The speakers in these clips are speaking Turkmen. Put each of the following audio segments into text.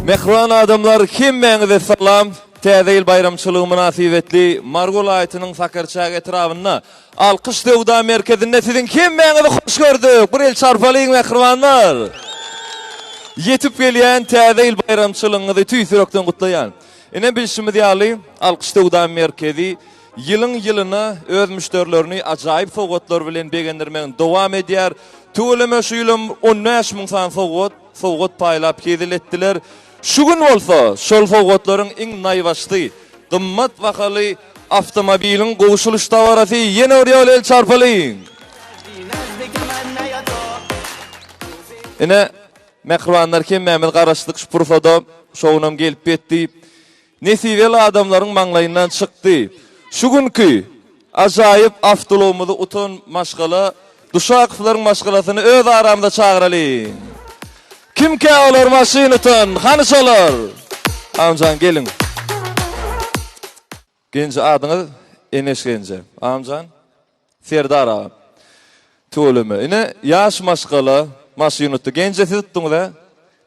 Mehruan adamlar kim meňize salam. Täze bayramçylygy münasibetli Margol aýatynyň sakarçagy etrawyna alkyş döwda merkezinde sizin kim meňize hoş gördük. Bir el çarpalyň mehruanlar. Yetip gelýän täze bayramçylygyňyzy tüýsürekden gutlaýan. Ene bilşimiz ýaly alkyş döwda merkezi ýylyň-ýylyna öz müşterilerini ajaýyp sowgatlar bilen begendirmegen dowam edýär. Tüwleme şu ýylym 15.000 san sowgat paýlap kediletdiler. Şu gün bolsa, şol sowgatlaryň iň naýbaşdy, gymmat bahaly avtomobiliň gowuşulyş tawarasy ýene ýol el çarpalyň. Ene mehruanlar kim mämil garaşdyk şu pursada şownam gelip betdi. Nesibeli adamlaryň maňlaýyndan çykdy. Şu günkü ajaýyp avtolomyzy utan maşgala, duşakflaryň maşgalasyny öz aramda çagyraly. Kim ki olar maşynytan? Hany şolar? Amcan gelin. Genç adyňyz Enes Gençe. Amcan Serdar ağa. Töleme. Ine ýaş maşgala, maşynatdy. Gençe siz tutduňyz ha?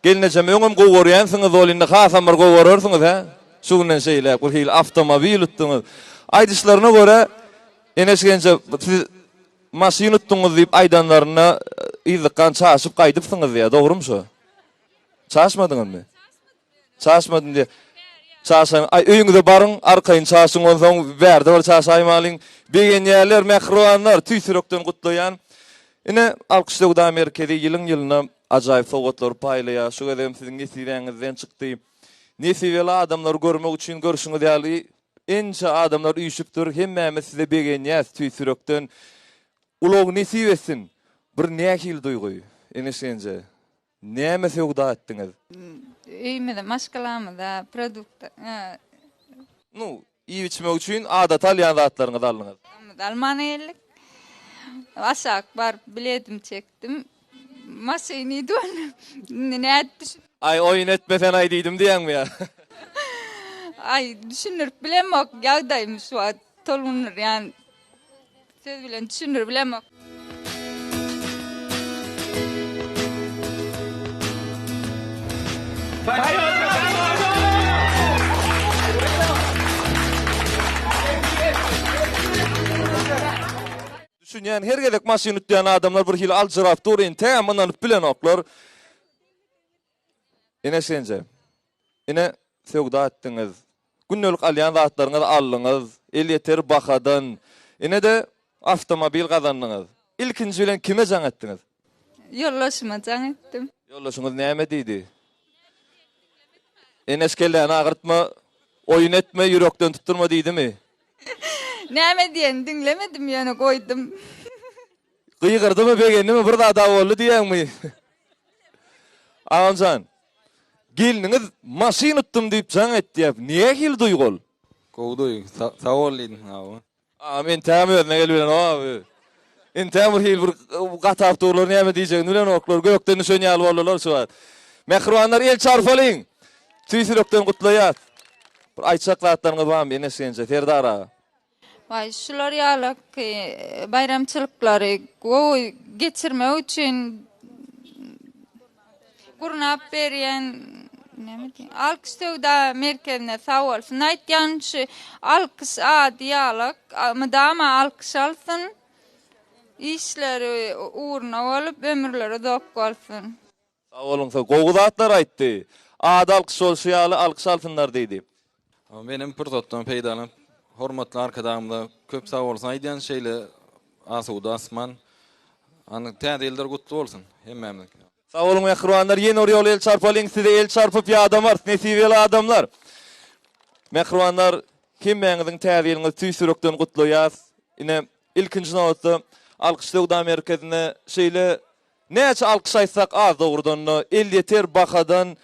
Gelnejem öňüm gowurýansyňyz bolynda hasam bir gowurursyňyz ha? Şu günden şeýle bir hil avtomobil tutduňyz. Aýdyşlaryna görä Enes Gençe siz maşyny tutduňyz diýip aýdanlaryna ýyzykkan çaşyp gaýdypsyňyz ýa, dogrumy şu? Çaşmadyňyzmy? Çaşmadym diye. Çaşan, ay öýüňize baryň, arkaýyn çaşyň bolsaň bärde bir çaşaýmalyň. Begen ýerler mehruanlar tüýsürekden gutlaýan. Ine alkyş döwda merkezi ýylyň-ýylyna ajaýyp sowgatlar paýlaýar. Şu gezem siziň nesibeňizden çykdy. Nesibeli adamlar görmek üçin görüşüňiz ýaly ençe adamlar üýşüpdir. Hemmämiz size begen ýas tüýsürekden ulug nesibesin. Bir nähil duýgy. Enesence. Näme sowda etdiňiz? Öýmede maşgalamyda produkt Nu, iýip içmek üçin adat alýan zatlaryňyzy aldyňyz. Almanyýalyk. Aşak bar biledim çekdim. Maşyny dön. Näde düşün? Ay oyun etmesen ay diýdim diýäňmi ýa? Ay düşünür bilemok ýagdaýym şu tolunur ýani. Söz bilen düşünür bilemok. Düşünýän her gelek maşyny tutýan adamlar bir hil aljyrap duryn, tämini bilen oklar. Ene sence. Ene sowda etdiňiz. Günnelik alýan zatlaryňyzy aldyňyz, el ýeter bahadan. Ene de avtomobil gazandyňyz. İlkinji bilen kime jaň etdiňiz? Ýollaşyma jaň etdim. Ýollaşyňyz näme diýdi? Enes kelläni agyrtma, oyun etme, ýürekden tutturma diýdimi? Näme diýen diňlemedim ýöne goýdum. Gıygırdymy begenimi bir da boldy diýäňmi? Amcan, geliniňiz maşyny tutdum diýip jaň etdi ýap. Niýe hil duýgul? Gowduy, sawolyn hawa. Men täme özüne gelbilen abi. En täme hil bir gatap durlar näme diýjegini bilen oklar, gökden şönýal bolurlar şu wagt. Mehruanlar el çarpalyň. Tüýsürekden gutlaýar. Bir aýçak zatlaryňyz barmy Enes Gençe, Serdar ağa? Vay şular ýalyk bayramçylyklary geçirmek üçin gurnap berýän näme diýen alkyş döwda merkezine sag bolsun aýtýan şu alkyş ýalyk madama alkyş alsyn işleri uğruna bolup ömürleri dok bolsun. Sag bolun, gowy zatlar aýtdy. Ada alkyş bolşy ýaly alkyş alsynlar diýdi. Benim pırsatdan peýdalanyp hormatly arkadaşymda köp sag bolsun aýdýan şeýle asuda asman any täzelder gutly bolsun hemmämiz. Sag bolun mehruanlar, ýene ýol el çarpalyň, size el çarpyp ýadamar, nesibeli adamlar. Mehruanlar, kim meňiziň täzeliňizi tüýsürekden gutlaýar. Ine ilkinji nowatda alkyş döwda merkezine şeýle näçe alkyş aýtsak az dogrudan el ýeter bahadan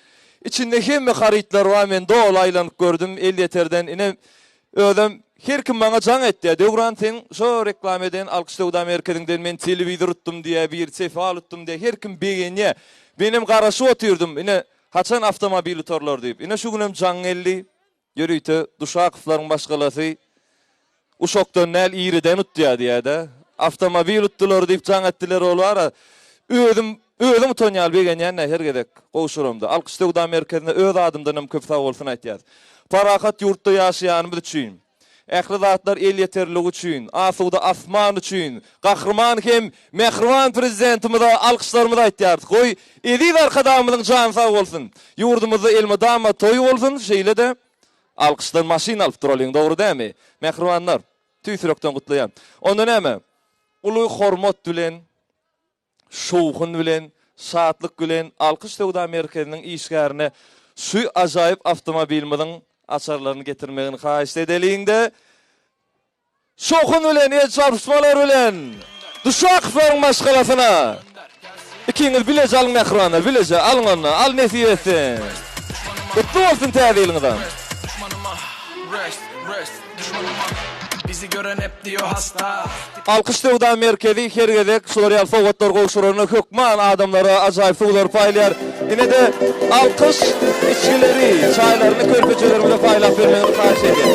içinde hemme haritlar var, men dol aýlanyp gördüm el ýeterden. Ine özüm her kim bana jaň etdi. Döwran sen şo reklam eden alkyş döwda merkezinden men telewizor tutdum diye bir sefal tutdum diye her kim begenýe benim garaşy oturdum. Ine haçan avtomobil torlar diýip. Ine şu günem jaň elli ýörüýte duşakflaryň başgalasy uşakdan näl ýerden utdy diýär-de. Avtomobil utdylar diýip jaň etdiler olar. Özüm Özüm Tonyal begenýän her gedek gowşurumda. Alkışlygda merkezinde öz adımdan köp sag bolsun aýtýar. Parakat ýurtda ýaşaýanymyz üçin, ähli zatlar el ýeterligi üçin, asuda asman üçin, gahrman hem mehriban prezidentimize alkışlarymyzy aýtýar. Goý, edi arkadamyň jan sag bolsun. Ýurdumyzda elmadama toý bolsun, şeýle de alkışlar maşina alyp duralyň, dogry dämi? Mehribanlar, tüýsürekden gutlaýan. Onda näme? Uly hormat bilen, şowhun bilen, şatlyk bilen alkış Döwda merkeziniň işgärine şu ajaýyp awtomobilimiň açarlaryny getirmegini haýyş edeliňde. Şowhun bilen, çarpışmalar bilen, duşakfyň maşgalasyna. İkiňiz bilece alyň mehribanlar, bilece alyň onu, al nesiyetsin. Gutly bolsun täzeliňizden. Bizi gören hep diyor hasta. Alkış Döwda merkezi her gedek Suriýaly sowgatlar gowşuryny hökman adamlara ajaýyp sowlar paýlar. Ine de alkış içkileri, çaýlaryny körpeçelerimize paýlap bermegini haýyş edýär.